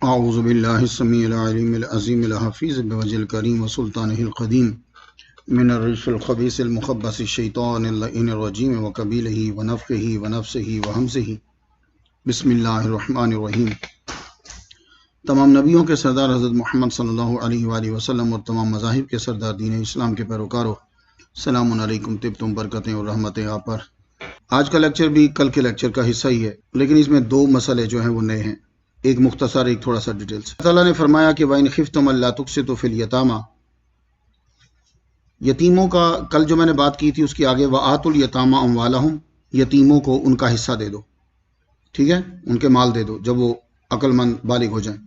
اعوذ باللہ السمیع العلیم العظیم الحفیظ بوجہ الکریم وسلطانہ القدیم من الرجس الخبیث المخبث الشیطان اللعین الرجیم وقبیلہ ونفخہ ونفسہ وہمزہ بسم اللہ الرحمن الرحیم۔ تمام نبیوں کے سردار حضرت محمد صلی اللہ علیہ وآلہ وسلم اور تمام مذاہب کے سردار دین اسلام کے پیروکاروں، السلام علیکم، طبتم، برکتیں اور رحمتیں آپ پر۔ آج کا لیکچر بھی کل کے لیکچر کا حصہ ہی ہے، لیکن اس میں دو مسئلے جو ہیں وہ نئے ہیں، ایک مختصر ایک تھوڑا سا ڈیٹیلز۔ اللہ تعالیٰ نے فرمایا کہ وَإِنْ خِفْتُمْ أَلَّا تُقْسِطُوا فِي الْيَتَامَى، یتیموں کا کل جو میں نے بات کی تھی اس کی آگے وَآتُوا الْيَتَامَى أَمْوَالَهُمْ، یتیموں کو ان کا حصہ دے دو، ٹھیک ہے، ان کے مال دے دو جب وہ عقل مند بالغ ہو جائیں۔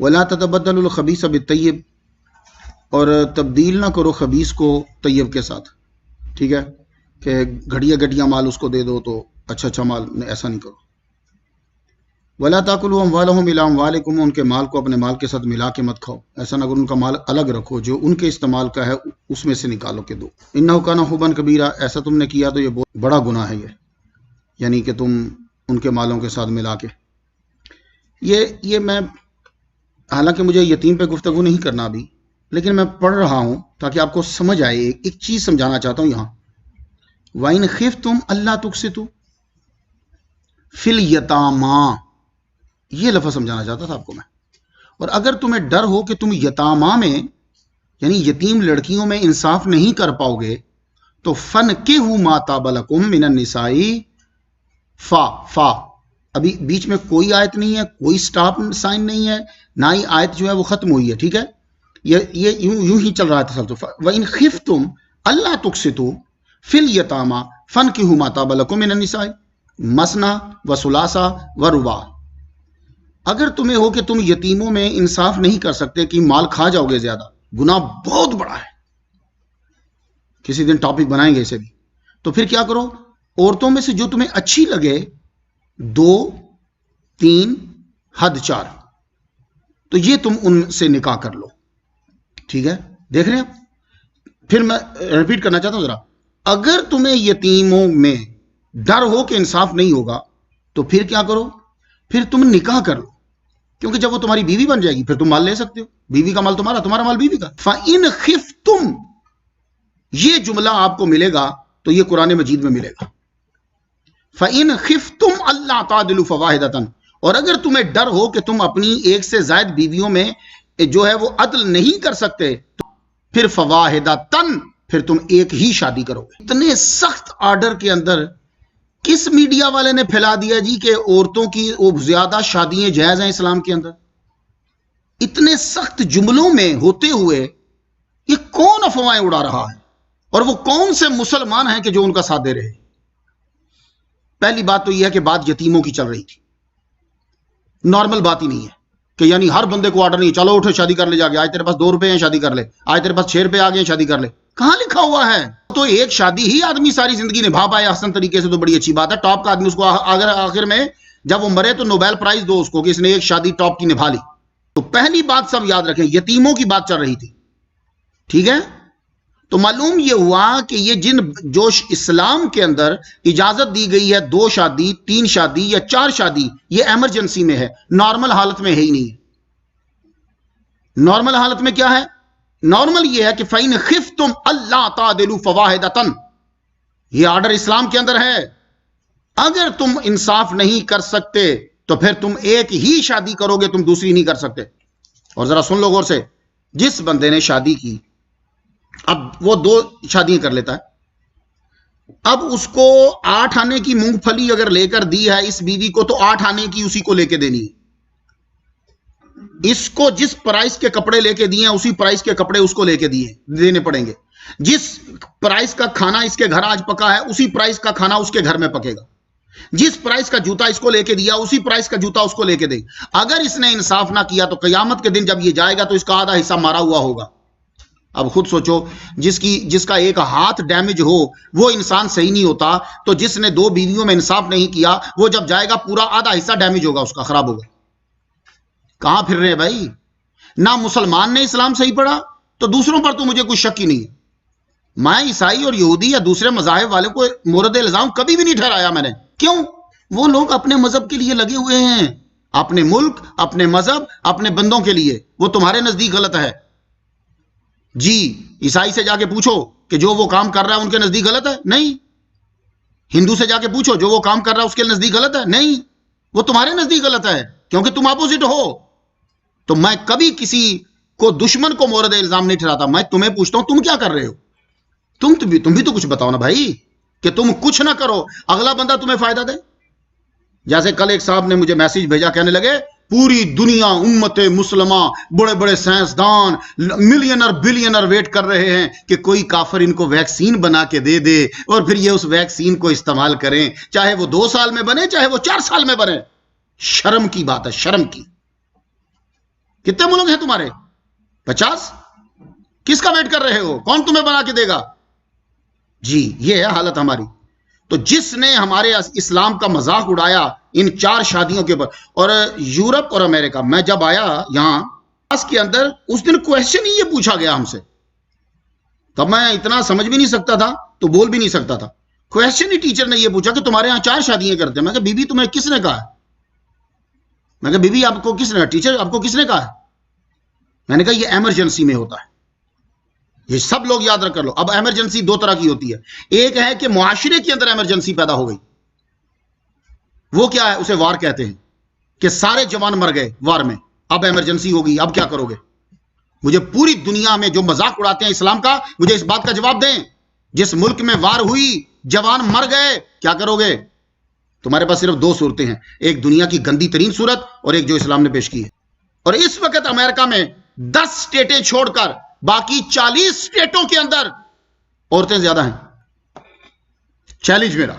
وَلَا تَتَبَدَّلُوا الْخَبِيثَ بِالطَّيِّبِ، اور تبدیل نہ کرو خبیث کو طیب کے ساتھ، ٹھیک ہے، کہ گھٹیا گھٹیا مال اس کو دے دو تو اچھا مال، ایسا نہیں کرو۔ وَلَا تَأْكُلُوا أَمْوَالَهُمْ إِلَىٰ أَمْوَالِكُمْ، ان کے مال کو اپنے مال کے ساتھ ملا کے مت کھاؤ، ایسا نہ کرو، ان کا مال الگ رکھو، جو ان کے استعمال کا ہے اس میں سے نکالو کے دو۔ إِنَّهُ كَانَ حُوبًا كَبِيرًا، ایسا تم نے کیا تو یہ بہت بڑا گناہ ہے، یعنی کہ تم ان کے مالوں کے ساتھ ملا کے یہ میں، حالانکہ مجھے یتیم پہ گفتگو نہیں کرنا ابھی، لیکن میں پڑھ رہا ہوں تاکہ آپ کو سمجھ آئے۔ ایک چیز سمجھانا چاہتا ہوں یہاں، وَإِنْ خِفْتُمْ أَلَّا تُقْسِطُوا فِي الْيَتَامَى، یہ لفظ سمجھانا چاہتا تھا آپ کو میں۔ اور اگر تمہیں ڈر ہو کہ تم یتامہ میں یعنی یتیم لڑکیوں میں انصاف نہیں کر پاؤ گے تو فَانْكِحُوا مَا طَابَ لَكُم مِّنَ النِّسَاءِ، فا ابھی بیچ میں کوئی آیت نہیں ہے، کوئی سٹاپ سائن نہیں ہے، نہ ہی آیت جو ہے وہ ختم ہوئی ہے، ٹھیک ہے، یہ یوں ہی چل رہا ہے تسلسل۔ وَإِنْ خِفْتُمْ أَلَّا تُقْسِطُوا فِي الْيَتَامَى فَانْكِحُوا مَا طَابَ لَكُم مِّنَ النِّسَاءِ مَثْنَىٰ وَثُلَاثَ وَرُبَاع، اگر تمہیں ہو کہ تم یتیموں میں انصاف نہیں کر سکتے کہ مال کھا جاؤ گے زیادہ، گناہ بہت بڑا ہے، کسی دن ٹاپک بنائیں گے اسے بھی، تو پھر کیا کرو، عورتوں میں سے جو تمہیں اچھی لگے 2 3 حد 4، تو یہ تم ان سے نکاح کر لو، ٹھیک ہے، دیکھ رہے ہیں۔ پھر میں ریپیٹ کرنا چاہتا ہوں ذرا، اگر تمہیں یتیموں میں ڈر ہو کہ انصاف نہیں ہوگا تو پھر کیا کرو، پھر تم نکاح کر لو، کیونکہ جب وہ تمہاری بیوی بن جائے گی پھر تم مال لے سکتے ہو، بیوی کا مال تمہارا، تمہارا مال بیوی کا۔ فَإِنْ خِفْتُمْ، یہ جملہ آپ کو ملے گا تو یہ قرآن مجید میں ملے گا، فَإِنْ خِفْتُمْ أَلَّا تَعْدِلُوا فَوَاحِدَةً، اور اگر تمہیں ڈر ہو کہ تم اپنی ایک سے زائد بیویوں میں جو ہے وہ عدل نہیں کر سکتے تو پھر فَوَاحِدَةً، پھر تم ایک ہی شادی کرو گے۔ اتنے سخت آرڈر کے اندر کس میڈیا والے نے پھیلا دیا جی کہ عورتوں کی زیادہ شادیاں جائز ہیں اسلام کے اندر؟ اتنے سخت جملوں میں ہوتے ہوئے یہ کون افواہیں اڑا رہا ہے، اور وہ کون سے مسلمان ہیں کہ جو ان کا ساتھ دے رہے؟ پہلی بات تو یہ ہے کہ بات یتیموں کی چل رہی تھی، نارمل بات ہی نہیں ہے کہ یعنی ہر بندے کو آرڈر نہیں، چلو اٹھو شادی کر لے، جا کے آج تیرے پاس 2 روپے ہیں شادی کر لے، آج تیرے پاس 6 روپے آ گئے ہیں شادی کر لے، کہاں لکھا ہوا ہے؟ تو ایک شادی ہی آدمی ساری زندگی نبھا پائے احسن طریقے سے تو بڑی اچھی بات ہے، ٹاپ کا آدمی، اس کو اگر آخر میں جب وہ مرے تو نوبیل پرائز دو اس کو کہ اس نے ایک شادی ٹاپ کی نبھا لی۔ تو پہلی بات سب یاد رکھیں، یتیموں کی بات چل رہی تھی، ٹھیک ہے۔ تو معلوم یہ ہوا کہ یہ جو اسلام کے اندر اجازت دی گئی ہے 2 شادی 3 شادی یا 4 شادی، یہ ایمرجنسی میں ہے، نارمل حالت میں ہے ہی نہیں۔ نارمل حالت میں کیا ہے؟ نارمل یہ ہے کہ فَإِنْ خِفْتُمْ أَلَّا تَعْدِلُوا فَوَاحِدَةً، یہ آرڈر اسلام کے اندر ہے، اگر تم انصاف نہیں کر سکتے تو پھر تم ایک ہی شادی کرو گے، تم دوسری نہیں کر سکتے۔ اور ذرا سن لو غور سے، جس بندے نے شادی کی، اب وہ 2 شادیاں کر لیتا ہے، اب اس کو 8 آنے کی مونگ پھلی اگر لے کر دی ہے اس بیوی کو تو 8 آنے کی اسی کو لے کے دینی ہے، اس کو جس پرائس کے کپڑے لے کے دیے ہیں اسی پرائس کے کپڑے اس کو لے کے دینے پڑیں گے، جس پرائس کا کھانا اس کے گھر آج پکا ہے اسی پرائس کا کھانا اس کے گھر میں پکے گا، جس پرائس کا جوتا اس کو لے کے دیا اسی پرائس کا جوتا اس کو لے کے دے۔ اگر اس نے انصاف نہ کیا تو قیامت کے دن جب یہ جائے گا تو اس کا آدھا حصہ مارا ہوا ہوگا۔ اب خود سوچو، جس کا ایک ہاتھ ڈیمیج ہو وہ انسان صحیح نہیں ہوتا، تو جس نے 2 بیویوں میں انصاف نہیں کیا وہ جب جائے گا پورا آدھا حصہ ڈیمیج ہوگا، اس کا خراب ہوگا۔ کہاں پھر رہے بھائی؟ نہ مسلمان نے اسلام صحیح پڑھا تو دوسروں پر تو مجھے کوئی شک ہی نہیں ہے، میں عیسائی اور یہودی یا دوسرے مذاہب والوں کو مورد الزام کبھی بھی نہیں ٹھہرایا میں نے۔ کیوں؟ وہ لوگ اپنے مذہب کے لیے لگے ہوئے ہیں، اپنے ملک، اپنے مذہب، اپنے بندوں کے لیے، وہ تمہارے نزدیک غلط ہے۔ جی عیسائی سے جا کے پوچھو کہ جو وہ کام کر رہا ہے ان کے نزدیک غلط ہے؟ نہیں۔ ہندو سے جا کے پوچھو جو وہ کام کر رہا ہے اس کے نزدیک غلط ہے؟ نہیں، وہ تمہارے نزدیک غلط ہے کیونکہ تم اپوزٹ ہو۔ تو میں کبھی کسی کو دشمن کو مورد الزام نہیں ٹھہراتا، میں تمہیں پوچھتا ہوں تم کیا کر رہے ہو؟ تم بھی تو کچھ بتاؤ نا بھائی، کہ تم کچھ نہ کرو اگلا بندہ تمہیں فائدہ دے۔ جیسے کل ایک صاحب نے مجھے میسج بھیجا، کہنے لگے پوری دنیا امت مسلمہ بڑے بڑے سائنسدان ملینر بلینر ویٹ کر رہے ہیں کہ کوئی کافر ان کو ویکسین بنا کے دے دے اور پھر یہ اس ویکسین کو استعمال کریں، چاہے وہ 2 سال میں بنے چاہے وہ 4 سال میں بنے۔ شرم کی بات ہے، شرم کی۔ کتنے ملک ہیں تمہارے؟ 50؟ کس کا ویٹ کر رہے ہو؟ کون تمہیں بنا کے دے گا؟ جی یہ ہے حالت ہماری۔ تو جس نے ہمارے اسلام کا مذاق اڑایا ان 4 شادیوں کے اوپر، اور یورپ اور امریکہ، میں جب آیا یہاں کلاس کے اندر اس دن کویسچن ہی یہ پوچھا گیا ہم سے، تب میں اتنا سمجھ بھی نہیں سکتا تھا تو بول بھی نہیں سکتا تھا۔ کویسچن ہی ٹیچر نے یہ پوچھا کہ تمہارے یہاں 4 شادیاں کرتے ہیں۔ میں کہا بی بی تمہیں کس نے کہا ہے؟ میں کہا بی بی آپ کو کس نے، ٹیچر آپ کو کس نے کہا ہے؟ میں نے کہا یہ ایمرجنسی میں ہوتا ہے، یہ سب لوگ یاد رکھ کر لو۔ اب ایمرجنسی 2 طرح کی ہوتی ہے، ایک ہے کہ معاشرے کے اندر ایمرجنسی پیدا ہو گئی، وہ کیا ہے؟ اسے وار کہتے ہیں، کہ سارے جوان مر گئے وار میں، اب ایمرجنسی ہوگی، اب کیا کرو گے؟ مجھے پوری دنیا میں جو مذاق اڑاتے ہیں اسلام کا، مجھے اس بات کا جواب دیں، جس ملک میں وار ہوئی جوان مر گئے کیا کرو گے؟ تمہارے پاس صرف 2 صورتیں ہیں، ایک دنیا کی گندی ترین صورت اور ایک جو اسلام نے پیش کی ہے۔ اور اس وقت امریکہ میں 10 اسٹیٹیں چھوڑ کر باقی 40 اسٹیٹوں کے اندر عورتیں زیادہ ہیں۔ چیلنج میرا،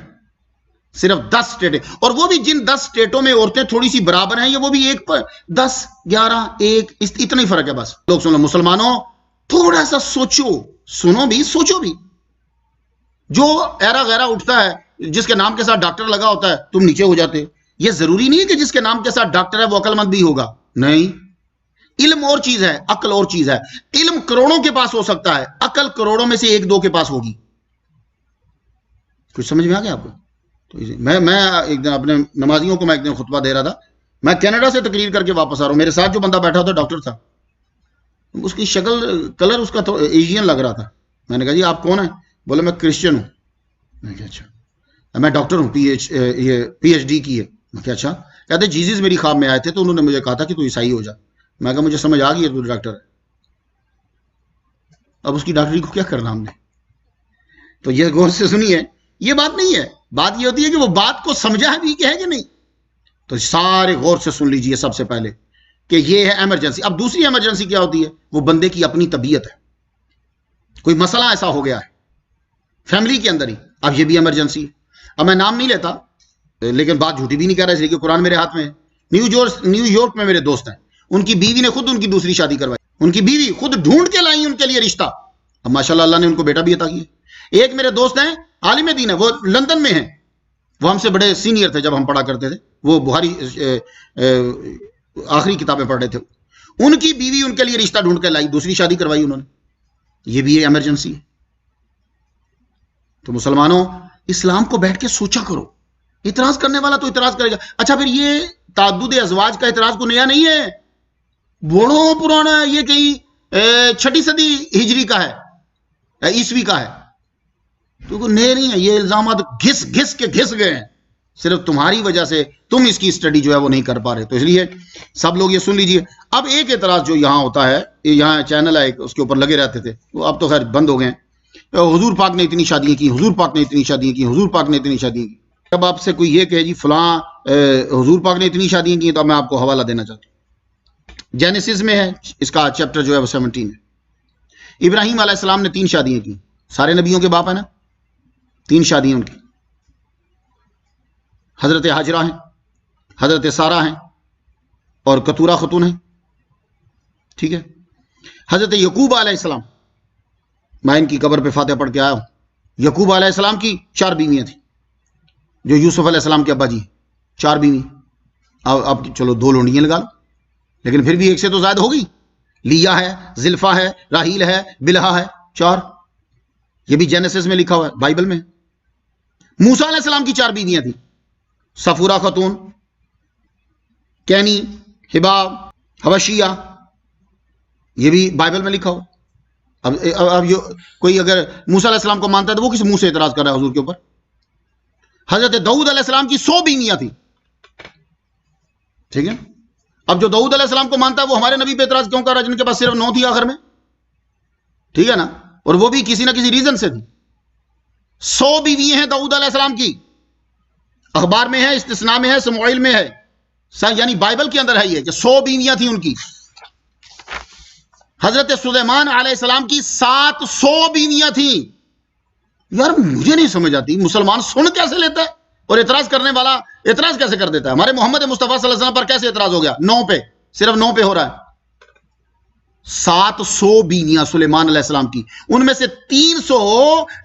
صرف 10 اسٹیٹیں، اور وہ بھی جن 10 اسٹیٹوں میں عورتیں تھوڑی سی برابر ہیں، یہ وہ بھی 1 پر 10 11 1 اتنا ہی فرق ہے بس۔ لوگ سن لو، مسلمانوں تھوڑا سا سوچو، سنو بھی سوچو بھی۔ جو ایرا غیرہ اٹھتا ہے جس کے نام کے ساتھ ڈاکٹر لگا ہوتا ہے تم نیچے ہو جاتے۔ یہ ضروری نہیں ہے کہ جس کے نام کے ساتھ ڈاکٹر ہے وہ عقل مند بھی ہوگا، نہیں۔ علم اور چیز ہے، عقل اور چیز ہے۔ علم کروڑوں کے پاس ہو سکتا ہے، عقل کروڑوں میں سے 1-2 کے پاس ہوگی۔ کچھ سمجھ میں آ گیا آپ کو؟ تو میں ایک دن اپنے نمازیوں کو میں ایک دن خطبہ دے رہا تھا، میں کینیڈا سے تقریر کر کے واپس آ رہا ہوں، میرے ساتھ جو بندہ بیٹھا تھا ڈاکٹر تھا، اس کی شکل کلر اس کا ایشین لگ رہا تھا۔ میں نے کہا جی آپ کون ہیں؟ بولے میں کرسچن ہوں۔ میں کہا اچھا، میں ڈاکٹر ہوں، پی ایچ ڈی کی ہے۔ میں کہا اچھا، کہتے جیزس میری خواب میں آئے تھے تو انہوں نے مجھے کہا تھا کہ تو عیسائی ہو جا۔ میں کہا مجھے سمجھ آ گئی ہے تو ڈاکٹر ہے، اب اس کی ڈاکٹری کو کیا کرنا ہم نے؟ تو یہ غور سے سنیے، یہ بات نہیں ہے، بات یہ ہوتی ہے کہ وہ بات کو سمجھا بھی کہ ہے کہ نہیں۔ تو سارے غور سے سن لیجئے سب سے پہلے کہ یہ ہے ایمرجنسی۔ اب دوسری ایمرجنسی کیا ہوتی ہے؟ وہ بندے کی اپنی طبیعت ہے، کوئی مسئلہ ایسا ہو گیا ہے فیملی کے اندر ہی، اب یہ بھی ایمرجنسی ہے۔ اب میں نام نہیں لیتا لیکن بات جھوٹی بھی نہیں کہہ رہا، اس لیے کہ قرآن میرے ہاتھ میں ہے۔ نیو یارک میں میرے دوست ہیں، ان کی بیوی نے خود ان کی دوسری شادی کروائی، ان کی بیوی خود ڈھونڈ کے لائی ان کے لیے رشتہ، اب ماشاءاللہ اللہ نے ان کو بیٹا بھی عطا کیا۔ ایک میرے دوست ہیں عالم دین ہے، وہ لندن میں ہیں، وہ ہم سے بڑے سینئر تھے جب ہم پڑھا کرتے تھے، وہ بخاری آخری کتابیں پڑھ رہے تھے، ان کی بیوی ان کے لیے رشتہ ڈھونڈ کے لائی، دوسری شادی کروائی انہوں نے، یہ بھی ایمرجنسی ہے۔ تو مسلمانوں اسلام کو بیٹھ کے سوچا کرو، اعتراض کرنے والا تو اعتراض کرے گا۔ اچھا پھر یہ تعدد ازواج کا اعتراض کو نیا نہیں ہے، بڑو پرانا ہے، یہ کہیں 6 صدی ہجری کا ہے، عیسوی کا ہے، تو نئے نہیں ہے۔ یہ الزامات گھس گھس کے گھس گئے ہیں، صرف تمہاری وجہ سے تم اس کی سٹڈی جو ہے وہ نہیں کر پا رہے۔ تو اس لیے سب لوگ یہ سن لیجئے۔ اب ایک اعتراض جو یہاں ہوتا ہے، یہاں چینل ہے اس کے اوپر لگے رہتے تھے، وہ اب تو خیر بند ہو گئے ہیں، حضور پاک نے اتنی شادیاں کی، حضور پاک نے اتنی شادیاں کی، حضور پاک نے اتنی شادیاں کی۔ جب آپ سے کوئی یہ کہے جی فلاں حضور پاک نے اتنی شادیاں کی، تو میں آپ کو حوالہ دینا چاہتا ہوں، جینیسس میں ہے، اس کا چیپٹر جو ہے وہ 17 ہے۔ ابراہیم علیہ السلام نے 3 شادیاں کی، سارے نبیوں کے باپ ہیں نا، 3 شادیاں ان کی۔ حضرت حاجرہ ہیں، حضرت سارہ ہیں اور کتورہ خاتون ہیں، ٹھیک ہے۔ حضرت یعقوب علیہ السلام، میں ان کی قبر پہ فاتحہ پڑھ کے آیا ہوں، یعقوب علیہ السلام کی 4 بیویاں تھیں، جو یوسف علیہ السلام کے ابا جی، 4 بیوی۔ اب چلو 2 لونڈیاں لگا لو، لیکن پھر بھی ایک سے تو زائد ہو گئی، لیا ہے، زلفا ہے، راہیل ہے، بلہا ہے، 4۔ یہ بھی جینیسس میں لکھا ہوا ہے، بائبل میں۔ موسیٰ علیہ السلام کی 4 بیویاں تھیں، صفورہ خاتون، کینی، ہبا، حبشیہ، یہ بھی بائبل میں لکھا ہو. اب کوئی اگر موسیٰ علیہ السلام کو مانتا ہے تو وہ کس منہ سے اعتراض کر رہا ہے حضور کے اوپر؟ حضرت داؤد علیہ السلام کی 100 بیویاں تھیں، ٹھیک ہے. اب جو داؤد علیہ السلام کو مانتا ہے وہ ہمارے نبی پہ اعتراض کیوں کر رہا ہے جن کے پاس صرف 9 تھی آخر میں؟ ٹھیک ہے نا. اور وہ بھی کسی نہ کسی ریزن سے تھی. 100 بیوی ہیں داؤد علیہ السلام کی، اخبار میں ہے، استثناء میں ہے، سموئیل میں ہے، یعنی بائبل کے اندر ہے یہ کہ 100 بیویاں تھیں ان کی. حضرت سلیمان علیہ السلام کی 700 بیویاں تھیں. یار مجھے نہیں سمجھ آتی مسلمان سن کیسے لیتا ہے اور اعتراض کرنے والا اعتراض کیسے کر دیتا ہے؟ ہمارے محمد مصطفیٰ صلی اللہ علیہ وسلم پر کیسے اعتراض ہو گیا؟ 9 پہ، صرف 9 پہ ہو رہا ہے. 700 بیویاں سلیمان علیہ السلام کی، ان میں سے 300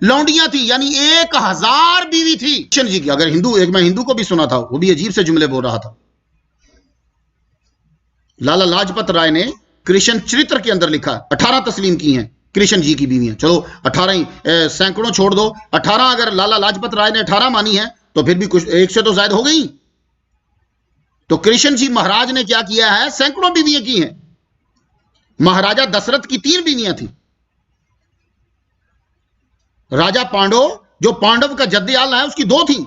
لونڈیاں تھی، یعنی 1000 بیوی تھی. کرشن جی کی، اگر میں ہندو کو بھی سنا تھا، وہ بھی عجیب سے جملے بول رہا تھا. لالا لاجپت رائے نے کرشن چرتر کے اندر لکھا 18 تسلیم کی ہیں کرشن جی کی بیویاں. چلو 18 ہی، سینکڑوں چھوڑ دو، 18 اگر لالا لاجپت رائے نے 18 مانی ہے تو پھر بھی کچھ 1 سے تو زائد ہو گئی. تو کرشن جی مہاراج نے کیا کیا ہے؟ سینکڑوں بیویاں کی ہیں. مہاراجہ دشرتھ کی 3 بیویاں تھیں. راجہ پانڈو جو پانڈو کا جد اعلیٰ ہے اس کی 2 تھیں.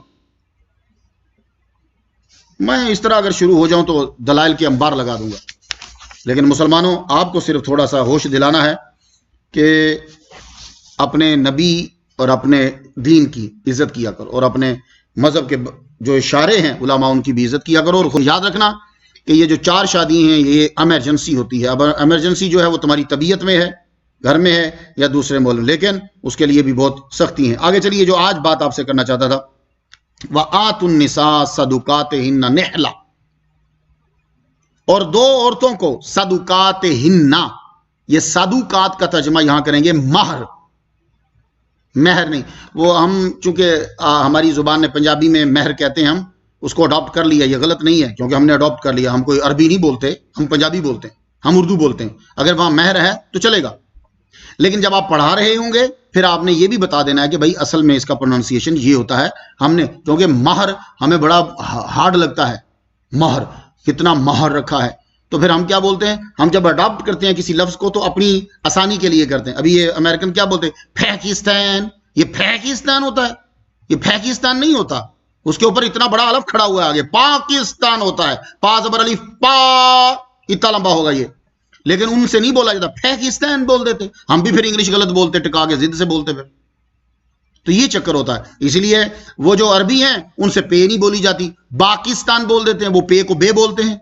میں اس طرح اگر شروع ہو جاؤں تو دلائل کے انبار لگا دوں گا. لیکن مسلمانوں، آپ کو صرف تھوڑا سا ہوش دلانا ہے کہ اپنے نبی اور اپنے دین کی عزت کیا کرو، اور اپنے مذہب کے جو اشارے ہیں علماء ان کی بھی عزت کیا کرو. اور یاد رکھنا کہ یہ جو 4 شادی ہیں یہ ایمرجنسی ہوتی ہے. اب ایمرجنسی جو ہے وہ تمہاری طبیعت میں ہے، گھر میں ہے یا دوسرے ملک، لیکن اس کے لیے بھی بہت سختی ہیں. آگے چلیے، جو آج بات آپ سے کرنا چاہتا تھا، وَآتُوا النِّسَاءَ صَدُقَاتِهِنَّ نِحْلَةً، اور دو عورتوں کو صدقاتہن، یہ صدقات کا ترجمہ یہاں کریں گے مہر، مہر نہیں. وہ ہم چونکہ ہماری زبان نے پنجابی میں مہر کہتے ہیں، ہم اس کو اڈاپٹ کر لیا. یہ غلط نہیں ہے کیونکہ ہم نے اڈاپٹ کر لیا. ہم کوئی عربی نہیں بولتے، ہم پنجابی بولتے ہیں، ہم اردو بولتے ہیں. اگر وہاں مہر ہے تو چلے گا، لیکن جب آپ پڑھا رہے ہوں گے پھر آپ نے یہ بھی بتا دینا ہے کہ بھائی اصل میں اس کا پروننسیشن یہ ہوتا ہے. ہم نے کیونکہ مہر ہمیں بڑا ہارڈ لگتا ہے، مہر کتنا مہر رکھا ہے، تو پھر ہم کیا بولتے ہیں؟ ہم جب اڈاپٹ کرتے ہیں کسی لفظ کو تو اپنی آسانی کے لیے کرتے ہیں. ابھی یہ امریکن کیا بولتے ہیں؟ پاکستان. یہ پاکستان ہوتا ہے، یہ پاکستان نہیں ہوتا. اس کے اوپر اتنا بڑا الف کھڑا ہوا ہے آگے، پاکستان ہوتا ہے. پا زبر الف پا، اتنا لمبا ہوگا یہ. لیکن ان سے نہیں بولا جاتا، پاکستان بول دیتے. ہم بھی پھر انگلش غلط بولتے، ٹکا کے ضد سے بولتے پھر. تو یہ چکر ہوتا ہے. اس لیے وہ جو عربی ہیں ان سے پے نہیں بولی جاتی. پاکستان بول دیتے ہیں، وہ پے کو بے بولتے ہیں،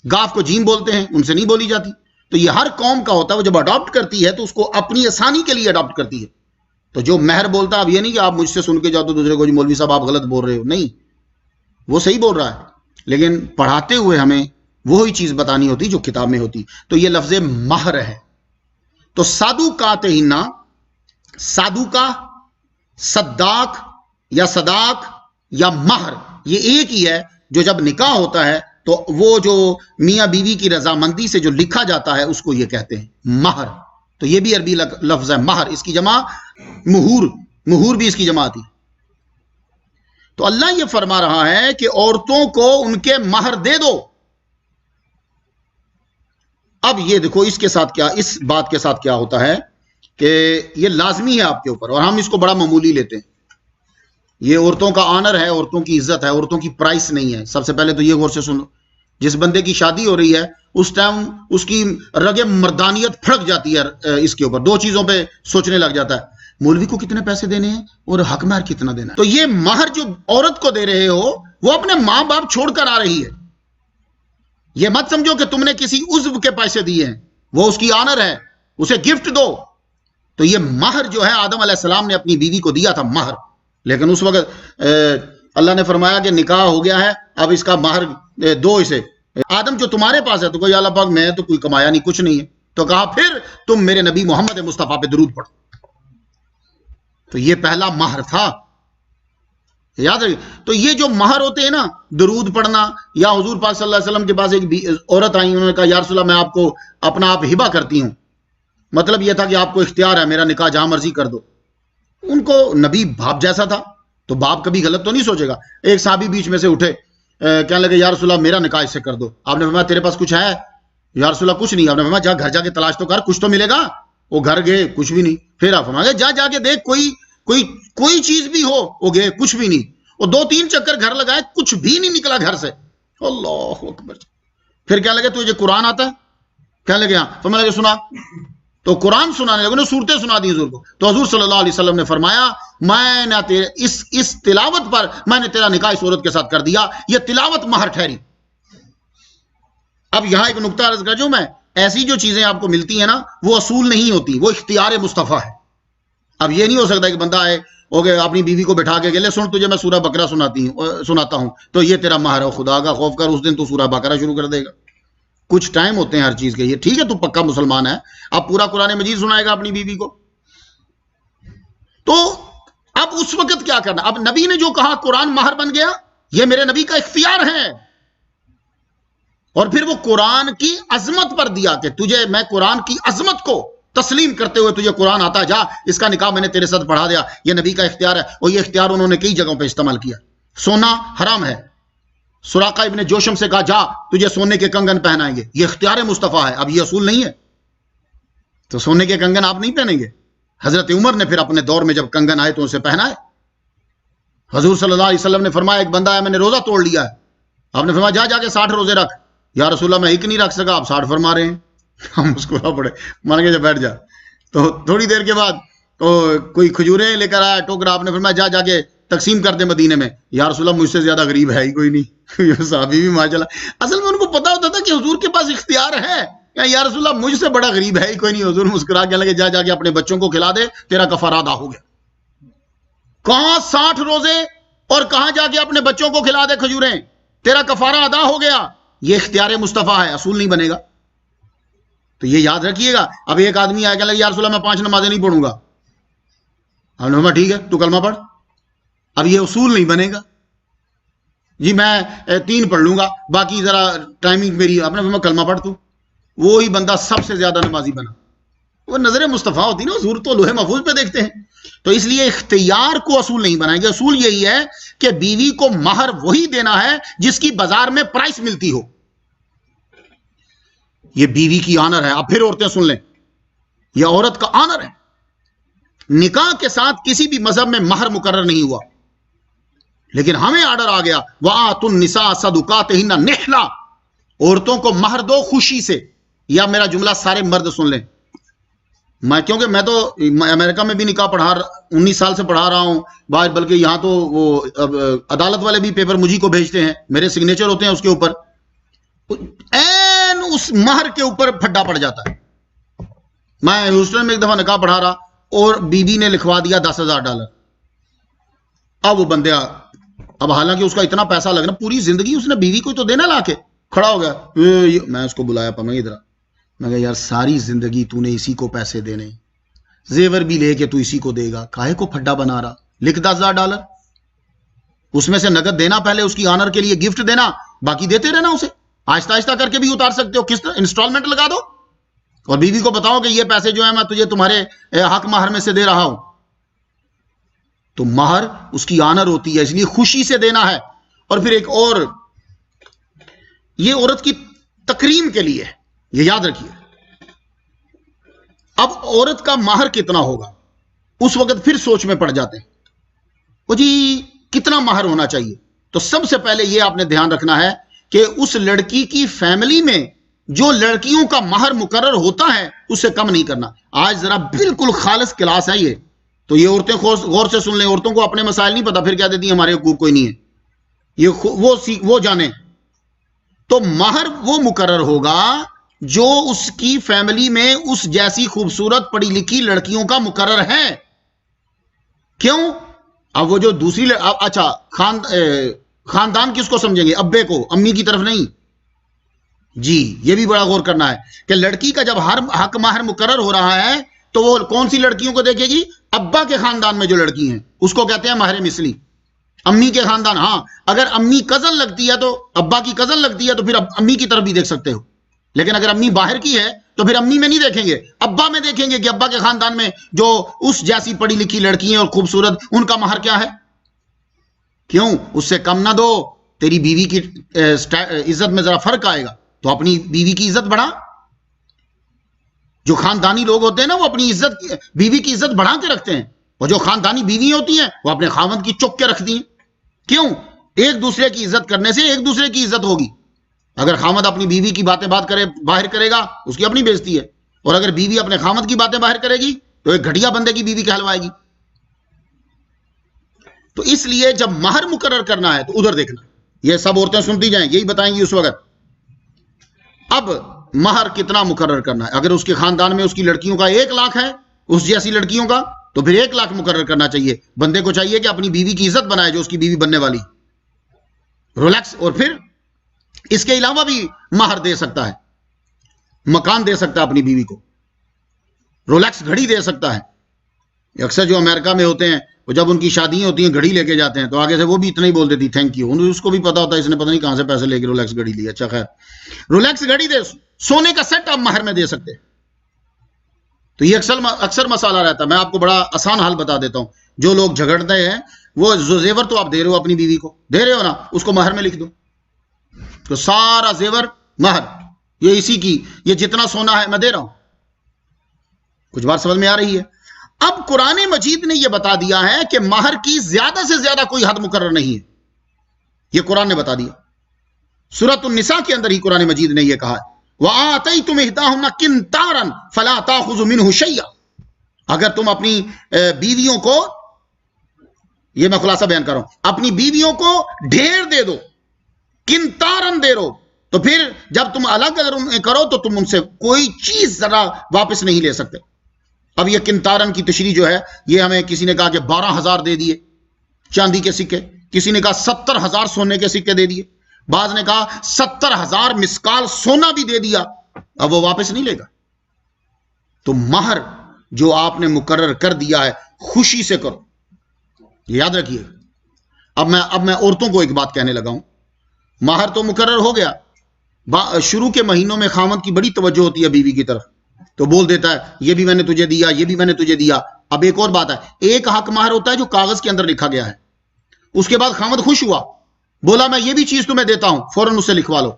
گاف کو جیم بولتے ہیں، ان سے نہیں بولی جاتی. تو یہ ہر قوم کا ہوتا ہے، وہ جب اڈاپٹ کرتی ہے تو اس کو اپنی آسانی کے لیے اڈاپٹ کرتی ہے. تو جو مہر بولتا ہے، اب یہ نہیں کہ آپ مجھ سے سن کے جاؤ تو دوسرے کو، مولوی صاحب آپ غلط بول رہے ہو، نہیں، وہ صحیح بول رہا ہے، لیکن پڑھاتے ہوئے ہمیں وہی چیز بتانی ہوتی جو کتاب میں ہوتی. تو یہ لفظ مہر ہے. تو صدقاتہن، صدقہ، صداق یا صداق یا مہر، یہ ایک ہی ہے. جو جب نکاح ہوتا ہے تو وہ جو میاں بیوی کی رضامندی سے جو لکھا جاتا ہے اس کو یہ کہتے ہیں مہر. تو یہ بھی عربی لفظ ہے مہر. اس کی جمع مہور، مہور بھی اس کی جمع آتی. تو اللہ یہ فرما رہا ہے کہ عورتوں کو ان کے مہر دے دو. اب یہ دیکھو اس کے ساتھ کیا، اس بات کے ساتھ کیا ہوتا ہے کہ یہ لازمی ہے آپ کے اوپر، اور ہم اس کو بڑا معمولی لیتے ہیں. یہ عورتوں کا آنر ہے، عورتوں کی عزت ہے، عورتوں کی پرائس نہیں ہے. سب سے پہلے تو یہ غور سے سنو، جس بندے کی شادی ہو رہی ہے اس ٹائم اس کی رگ مردانیت پھڑک جاتی ہے اس کے اوپر. 2 چیزوں پہ سوچنے لگ جاتا ہے، مولوی کو کتنے پیسے دینے ہیں اور حق مہر کتنا دینا ہے. تو یہ مہر جو عورت کو دے رہے ہو وہ اپنے ماں باپ چھوڑ کر آ رہی ہے. یہ مت سمجھو کہ تم نے کسی عضو کے پیسے دیے ہیں، وہ اس کی آنر ہے، اسے گفٹ دو. تو یہ مہر جو ہے آدم علیہ السلام نے اپنی بیوی کو دیا تھا مہر. لیکن اس وقت اللہ نے فرمایا کہ نکاح ہو گیا ہے، اب اس کا مہر دو اسے. آدم جو تمہارے پاس ہے تو کوئی اللہ پاک میں تو کوئی کمایا نہیں، کچھ نہیں ہے. تو کہا پھر تم میرے نبی محمد مصطفیٰ پہ درود پڑھو. تو یہ پہلا مہر تھا، یاد رکھیے. تو یہ جو مہر ہوتے ہیں نا، درود پڑھنا، یا حضور پاک صلی اللہ علیہ وسلم کے پاس ایک عورت آئی، انہوں نے کہا یا رسول اللہ میں آپ کو اپنا آپ ہبہ کرتی ہوں. مطلب یہ تھا کہ آپ کو اختیار ہے، میرا نکاح جہاں مرضی کر دو. ان کو نبی باپ جیسا تھا تو باپ کبھی غلط تو نہیں سوچے گا. ایک صحابی بیچ میں سے اٹھے، کہنے لگے یا رسول اللہ میرا نکاح اس سے کر دو. آپ نے فرمایا تیرے پاس کچھ ہے؟ یا رسول اللہ کچھ نہیں. آپ نے فرمایا جا گھر جا کے تلاش تو کر، کچھ تو ملے گا. وہ گھر گئے، کچھ بھی نہیں. پھر آپ فرمایا جا کے دیکھ کوئی چیز بھی ہو. وہ گئے، کچھ بھی نہیں. وہ 2-3 چکر گھر لگائے، کچھ بھی نہیں نکلا گھر سے. اللہ اکبر. پھر کہنے لگے تجھے قرآن آتا ہے؟ کہنے لگے ہاں. فرمایا لگے سنا. تو قرآن سنانے لگے، صورتیں سنا دی حضور کو. تو حضور صلی اللہ علیہ وسلم نے فرمایا میں نے اس تلاوت پر میں نے تیرا نکاح اس عورت کے ساتھ کر دیا. یہ تلاوت مہر ٹھہری. اب یہاں ایک نقطہ عرض کر جو میں ایسی جو چیزیں آپ کو ملتی ہیں نا وہ اصول نہیں ہوتی، وہ اختیار مصطفیٰ ہے. اب یہ نہیں ہو سکتا کہ بندہ آئے اپنی بیوی کو بٹھا کے لے سن تجھے میں سورہ بقرہ سناتا ہوں تو یہ تیرا مہر ہے، خدا کا خوف کر، اس دن تو سورہ بقرہ شروع کر دے گا. کچھ ٹائم ہوتے ہیں ہر چیز کے. یہ ٹھیک ہے تو پکا مسلمان ہے، اب پورا قرآن مجید سنائے گا اپنی بیوی کو. تو اب اس وقت کیا کرنا؟ اب نبی نے جو کہا قرآن مہر بن گیا، یہ میرے نبی کا اختیار ہے. اور پھر وہ قرآن کی عظمت پر دیا کہ تجھے میں قرآن کی عظمت کو تسلیم کرتے ہوئے تجھے قرآن آتا، جا اس کا نکاح میں نے تیرے ساتھ پڑھا دیا. یہ نبی کا اختیار ہے. اور یہ اختیار انہوں نے کئی جگہوں پہ استعمال کیا. سونا حرام ہے، سراقہ ابن جوشم سے کہا جا تجھے سونے کے کنگن پہنائیں گے. یہ اختیار مصطفیٰ ہے. اب یہ اصول نہیں ہے تو سونے کے کنگن آپ نہیں پہنیں گے. حضرت عمر نے پھر اپنے دور میں جب کنگن آئے تو اسے پہنائے. حضور صلی اللہ علیہ وسلم نے فرمایا ایک بندہ ہے میں نے روزہ توڑ لیا ہے. آپ نے فرمایا جا کے 60 روزے رکھ. یا رسول اللہ میں ایک نہیں رکھ سکا، آپ 60 فرما رہے ہیں. ہم مسکرا پڑے، مان کے جب بیٹھ جا. تو تھوڑی دیر کے بعد تو کوئی کھجوریں لے کر آیا ٹوکرا. آپ نے فرمایا جا کے تقسیم کر دے مدینے میں. یا رسول اللہ مجھ سے زیادہ غریب ہے ہی کوئی نہیں. صحابی بھی ماشاء اللہ، اصل میں ان کو پتا ہوتا تھا کہ حضور کے پاس اختیار ہے. یا رسول اللہ مجھ سے بڑا غریب ہے ہی کوئی نہیں. حضور مسکرا کے لگے جا کے اپنے بچوں کو کھلا دے، تیرا کفارہ ادا ہو گیا. کہاں 60 روزے اور کہاں جا کے اپنے بچوں کو کھلا دے کھجوریں، تیرا کفارہ ادا ہو گیا. یہ اختیار مصطفیٰ ہے، اصول نہیں بنے گا. تو یہ یاد رکھیے گا. اب ایک آدمی آئے کہ یا رسول اللہ میں 5 نمازیں نہیں پڑھوں گا. ہم نے کہا ٹھیک ہے تو کلمہ پڑھ. اب یہ اصول نہیں بنے گا. جی میں 3 پڑھ لوں گا، باقی ذرا ٹائمنگ میری. آپ نے کلمہ پڑھ. تو وہی بندہ سب سے زیادہ نمازی بنا. وہ نظر مصطفیٰ ہوتی نا، حضور تو لوہے محفوظ پہ دیکھتے ہیں. تو اس لیے اختیار کو اصول نہیں بنائیں گے. اصول یہی ہے کہ بیوی کو مہر وہی دینا ہے جس کی بازار میں پرائس ملتی ہو. یہ بیوی کی آنر ہے. اب پھر عورتیں سن لیں، یہ عورت کا آنر ہے. نکاح کے ساتھ کسی بھی مذہب میں مہر مقرر نہیں ہوا، لیکن ہمیں آرڈر آ گیا وَآتُوا النِّسَاءَ صَدُقَاتِهِنَّ نِحْلًا، عورتوں کو مہر دو خوشی سے. یا میرا جملہ سارے مرد سن لیں. کیونکہ میں تو امریکہ میں بھی نکاح 19 سال سے پڑھا رہا ہوں، بلکہ یہاں تو وہ عدالت والے بھی پیپر مجھی کو بھیجتے ہیں، میرے سگنیچر ہوتے ہیں اس کے اوپر. این اس مہر کے اوپر پھڈا پڑ جاتا ہے. میں ہیوسٹن میں ایک دفعہ نکاح پڑھا رہا اور بی بی نے لکھوا دیا $10,000. اب وہ بندہ، اب حالانکہ اس کا اتنا پیسہ لگنا، پوری زندگی اس نے بیوی کو تو دینا. لا کے کھڑا ہو گیا. میں اس کو بلایا پا ادھر. میں کہا یار ساری زندگی تو نے اسی کو پیسے دینے، زیور بھی لے کے تو اسی کو دے گا، کاہے کو پھڈا بنا رہا؟ لکھ $10,000، اس میں سے نقد دینا، پہلے اس کی آنر کے لیے گفٹ دینا، باقی دیتے رہنا اسے. آہستہ آہستہ کر کے بھی اتار سکتے ہو، کس طرح انسٹالمنٹ لگا دو اور بیوی کو بتاؤ کہ یہ پیسے جو ہیں میں تجھے تمہارے حق مہر میں سے دے رہا ہوں. تو مہر اس کی آنر ہوتی ہے، اس لیے خوشی سے دینا ہے. اور پھر ایک اور، یہ عورت کی تکریم کے لیے، یہ یاد رکھیے. اب عورت کا مہر کتنا ہوگا اس وقت پھر سوچ میں پڑ جاتے ہیں وہ جی کتنا مہر ہونا چاہیے. تو سب سے پہلے یہ آپ نے دھیان رکھنا ہے کہ اس لڑکی کی فیملی میں جو لڑکیوں کا مہر مقرر ہوتا ہے اس سے کم نہیں کرنا. آج ذرا بالکل خالص کلاس ہے یہ. تو یہ عورتیں غور سے سن لیں. عورتوں کو اپنے مسائل نہیں پتا، پھر کیا دیتی ہیں ہمارے حقوق کوئی نہیں ہے. یہ وہ جانیں. تو مہر وہ مقرر ہوگا جو اس کی فیملی میں اس جیسی خوبصورت پڑھی لکھی لڑکیوں کا مقرر ہے. کیوں؟ اب وہ جو دوسری اچھا خاندان کس کو سمجھیں گے؟ ابے کو، امی کی طرف نہیں. جی یہ بھی بڑا غور کرنا ہے کہ لڑکی کا جب ہر حق مہر مقرر ہو رہا ہے تو وہ کون سی لڑکیوں کو دیکھے گی؟ ابا کے خاندان میں جو لڑکی ہیں اس کو کہتے ہیں مہر مثلی. امی کے خاندان، ہاں اگر امی کزن لگتی ہے تو ابا کی کزن لگتی ہے تو پھر امی کی طرف بھی دیکھ سکتے ہو. لیکن اگر امی باہر کی ہے تو پھر امی میں نہیں دیکھیں گے، ابا میں دیکھیں گے کہ ابا کے خاندان میں جو اس جیسی پڑھی لکھی لڑکی ہیں اور خوبصورت، ان کا مہر کیا ہے. کیوں؟ اس سے کم نہ دو. تیری بیوی کی عزت میں ذرا فرق آئے گا تو اپنی بیوی کی عزت بڑھا. جو خاندانی لوگ ہوتے ہیں نا وہ اپنی عزت بیوی کی عزت بڑھا کے رکھتے ہیں, اور جو خاندانی بیوی ہوتی ہیں وہ اپنے خاوند کی چک کے رکھتی ہیں. کیوں؟ ایک دوسرے کی عزت کرنے سے ایک دوسرے کی عزت ہوگی. اگر خاوند اپنی بیوی کی باتیں باہر کرے گا اس کی اپنی بےزتی ہے, اور اگر بیوی اپنے خاوند کی باتیں باہر کرے گی تو ایک گھٹیا بندے کی بیوی کہلوائے گی. تو اس لیے جب مہر مقرر کرنا ہے تو ادھر دیکھنا. یہ سب عورتیں سنتی جائیں, یہی بتائیں گی اس وقت. اب مہر کتنا مقرر کرنا ہے؟ اگر اس کے خاندان میں اس کی لڑکیوں کا 1 لاکھ ہے, اس جیسی لڑکیوں کا, تو پھر 1 لاکھ مقرر کرنا چاہیے. بندے کو چاہیے کہ اپنی بیوی کی عزت بنائے جو اس کی بیوی بننے والی. رولیکس, اور پھر اس کے علاوہ بھی مہر دے سکتا ہے, مکان دے سکتا ہے اپنی بیوی کو, رولیکس گھڑی دے سکتا ہے. اکثر جو امریکہ میں ہوتے ہیں وہ جب ان کی شادیاں ہوتی ہیں گھڑی لے کے جاتے ہیں تو آگے سے وہ بھی اتنا ہی بول دیتی تھینک یو. اس کو بھی پتا ہوتا ہے اس نے پتہ نہیں کہاں سے پیسے لے کے رولیکس گھڑی لی. اچھا خیر, رولیکس گھڑی دے, سونے کا سیٹ آپ مہر میں دے سکتے. تو یہ اکثر مسئلہ رہتا ہے. میں آپ کو بڑا آسان حل بتا دیتا ہوں. جو لوگ جھگڑتے ہیں وہ زیور تو آپ دے رہے ہو اپنی بیوی کو, دے رہے ہو نا, اس کو مہر میں لکھ دو. تو سارا زیور مہر, یہ اسی کی, یہ جتنا سونا ہے میں دے رہا ہوں. کچھ بات سمجھ میں آ رہی ہے؟ اب قرآن مجید نے یہ بتا دیا ہے کہ مہر کی زیادہ سے زیادہ کوئی حد مقرر نہیں ہے. یہ قرآن نے بتا دیا. سورۃ النساء کے اندر ہی قرآن مجید نے یہ کہا ہے وَآتَيْتُمْ إِحْدَاهُنَّ قِنْطَارًا فَلَا تَأْخُذُوا مِنْهُ شَيْئًا. اگر تم اپنی بیویوں کو, یہ میں خلاصہ بیان کر رہا ہوں, اپنی بیویوں کو ڈھیر دے دو, قنطاراً دے دو, تو پھر جب تم الگ اگر ان کرو تو تم ان سے کوئی چیز ذرا واپس نہیں لے سکتے. اب یہ قنطاراً کی تشریح جو ہے, یہ ہمیں کسی نے کہا کہ 12,000 دے دیے چاندی کے سکے, کسی نے کہا 70,000 سونے کے سکے دے دیے, بعض نے کہا 70,000 مسکال سونا بھی دے دیا, اب وہ واپس نہیں لے گا. تو مہر جو آپ نے مقرر کر دیا ہے خوشی سے کرو, یاد رکھیے. اب میں عورتوں کو ایک بات کہنے لگا ہوں. مہر تو مقرر ہو گیا, شروع کے مہینوں میں خاوند کی بڑی توجہ ہوتی ہے بیوی کی طرف, تو بول دیتا ہے یہ بھی میں نے تجھے دیا, یہ بھی میں نے تجھے دیا. اب ایک اور بات ہے, ایک حق مہر ہوتا ہے جو کاغذ کے اندر لکھا گیا ہے, اس کے بعد خاوند خوش ہوا, بولا میں یہ بھی چیز تمہیں دیتا ہوں, فوراً اسے لکھوا لو.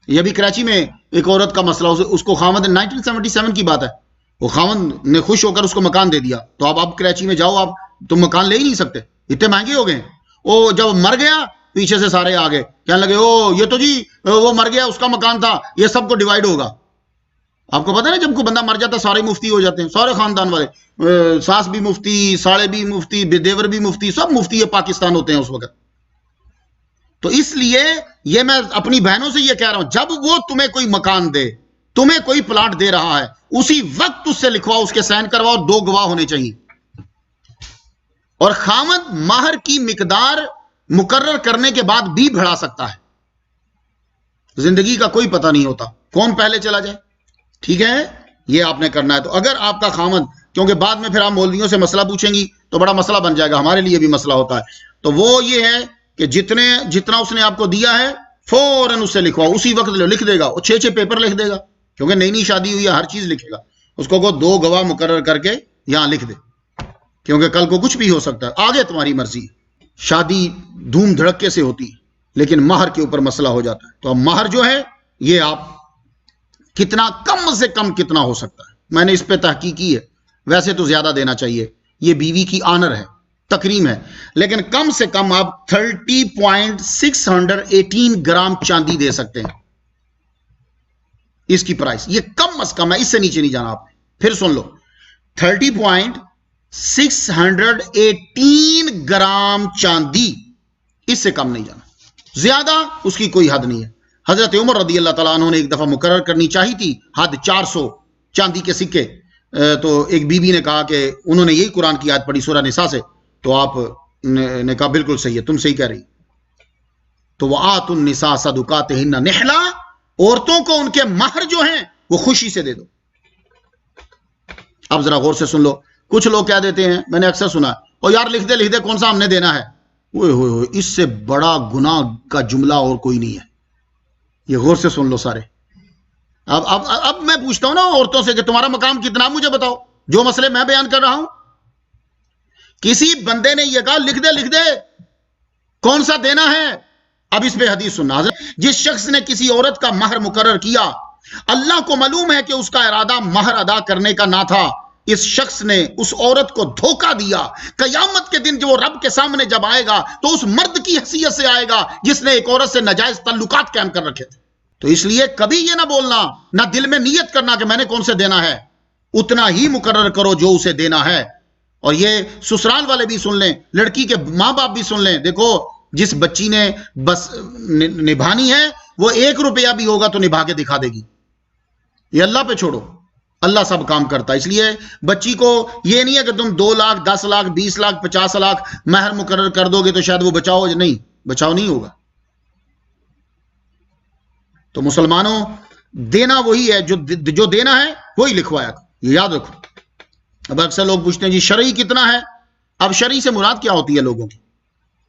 یہ بھی کراچی میں ایک عورت کا مسئلہ, اس کو خاوند 1977 کی بات ہے, وہ خاوند نے خوش ہو کر اس کو مکان دے دیا. تو اب کراچی میں جاؤ آپ, تم مکان لے ہی نہیں سکتے, اتنے مہنگے ہو گئے. وہ جب مر گیا پیچھے سے سارے آگے کہنے لگے او یہ تو جی وہ مر گیا, اس کا مکان تھا, یہ سب کو ڈیوائیڈ ہوگا. آپ کو پتا نا جب کوئی بندہ مر جاتا ہے سارے مفتی ہو جاتے ہیں, سارے خاندان والے, ساس بھی مفتی, ساڑے بھی مفتی, دیور بھی مفتی, سب مفتی پاکستان ہوتے ہیں اس وقت. تو اس لیے یہ میں اپنی بہنوں سے یہ کہہ رہا ہوں, جب وہ تمہیں کوئی مکان دے, تمہیں کوئی پلاٹ دے رہا ہے, اسی وقت اس سے لکھواؤ, اس کے سائن کرواؤ, 2 گواہ ہونے چاہیے. اور خاوند مہر کی مقدار مقرر کرنے کے بعد بھی بڑھا سکتا ہے. زندگی کا کوئی پتہ نہیں ہوتا کون پہلے چلا جائے. ٹھیک ہے, یہ آپ نے کرنا ہے. تو اگر آپ کا خاوند, کیونکہ بعد میں پھر آپ مولویوں سے مسئلہ پوچھیں گی تو بڑا مسئلہ بن جائے گا, ہمارے لیے بھی مسئلہ ہوتا ہے. تو وہ یہ ہے کہ جتنا اس نے آپ کو دیا ہے فوراً اس سے لکھواؤ, اسی وقت لکھ دے گا, وہ 6 پیپر لکھ دے گا, کیونکہ نئی شادی ہوئی ہے, ہر چیز لکھے گا. اس کو 2 گواہ مقرر کر کے یہاں لکھ دے, کیونکہ کل کو کچھ بھی ہو سکتا ہے, آگے تمہاری مرضی. شادی دھوم دھڑکے سے ہوتی لیکن مہر کے اوپر مسئلہ ہو جاتا ہے. تو اب مہر جو ہے یہ آپ کتنا, کم سے کم کتنا ہو سکتا ہے, میں نے اس پہ تحقیق کی ہے. ویسے تو زیادہ دینا چاہیے, یہ بیوی کی آنر ہے, تکریم ہے, لیکن کم سے کم آپ 30.618 گرام چاندی دے سکتے ہیں. اس کی پرائس یہ کم از کم ہے, اس سے نیچے نہیں جانا آپ نے. پھر سن لو, 30.618 گرام چاندی, اس سے کم نہیں جانا. زیادہ اس کی کوئی حد نہیں ہے. حضرت عمر رضی اللہ تعالیٰ عنہ نے ایک دفعہ مقرر کرنی چاہی تھی حد 400 چاندی کے سکے, تو ایک بی بی نے کہا کہ انہوں نے یہی قرآن کی آیت پڑھی سورہ نساء سے, تو آپ نے کہا بالکل صحیح ہے, تم صحیح کہہ رہی. تو وَآتُوا النِّسَاءَ صَدُقَاتِهِنَّ نِحْلًا, عورتوں کو ان کے مہر جو ہیں وہ خوشی سے دے دو. اب ذرا غور سے سن لو. کچھ لوگ کہہ دیتے ہیں, میں نے اکثر سنا, او یار لکھ دے کون سا ہم نے دینا ہے. ہوئے اس سے بڑا گناہ کا جملہ اور کوئی نہیں ہے. یہ غور سے سن لو سارے. اب میں پوچھتا ہوں نا عورتوں سے کہ تمہارا مقام کتنا, مجھے بتاؤ. جو مسئلے میں بیان کر رہا ہوں, کسی بندے نے یہ کہا لکھ دے, کون سا دینا ہے؟ اب اس پہ حدیث سننا. حضرت جس شخص نے کسی عورت کا مہر مقرر کیا، اللہ کو معلوم ہے کہ اس کا ارادہ مہر ادا کرنے کا نہ تھا، اس شخص نے اس عورت کو دھوکہ دیا، قیامت کے دن جو وہ رب کے سامنے جب آئے گا تو اس مرد کی حیثیت سے آئے گا جس نے ایک عورت سے ناجائز تعلقات قائم کر رکھے تھے. تو اس لیے کبھی یہ نہ بولنا، نہ دل میں نیت کرنا کہ میں نے کون سے دینا ہے، اتنا ہی مقرر کرو جو اسے دینا ہے. اور یہ سسرال والے بھی سن لیں، لڑکی کے ماں باپ بھی سن لیں. دیکھو جس بچی نے بس نبھانی ہے وہ 1 روپیہ بھی ہوگا تو نبھا کے دکھا دے گی. یہ اللہ پہ چھوڑو، اللہ سب کام کرتا ہے. اس لیے بچی کو یہ نہیں ہے کہ تم 2 لاکھ 10 لاکھ 20 لاکھ 50 لاکھ مہر مقرر کر دو گے تو شاید وہ بچاؤ نہیں ہوگا. تو مسلمانوں دینا وہی ہے جو دینا ہے وہی لکھوایا، یہ یاد رکھو. اب اکثر لوگ پوچھتے ہیں جی شرعی کتنا ہے؟ اب شرعی سے مراد کیا ہوتی ہے لوگوں کی؟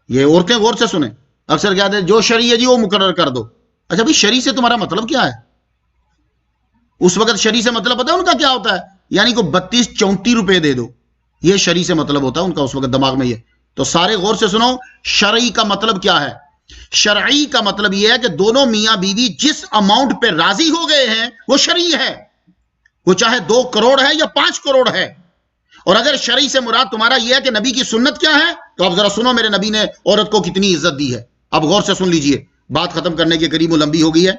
یہ عورتیں غور سے سنیں. اکثر کہتے ہیں جو شرعی ہے جی وہ مقرر کر دو. اچھا بھائی شرعی سے تمہارا مطلب کیا ہے؟ اس وقت شرعی سے مطلب پتہ ہے ان کا کیا ہوتا ہے؟ یعنی کو 32-34 روپے دے دو، یہ شرعی سے مطلب ہوتا ہے ان کا اس وقت دماغ میں. یہ تو سارے غور سے سنو، شرعی کا مطلب کیا ہے؟ شرعی کا مطلب یہ ہے کہ دونوں میاں بیوی جس اماؤنٹ پہ راضی ہو گئے ہیں وہ شرعی ہے، وہ چاہے 2 کروڑ ہے یا 5 کروڑ ہے. اور اگر شرعی سے مراد تمہارا یہ ہے کہ نبی کی سنت کیا ہے، تو اب ذرا سنو میرے نبی نے عورت کو کتنی عزت دی ہے. اب غور سے سن لیجئے، بات ختم کرنے کے قریب و لمبی ہو گئی ہے.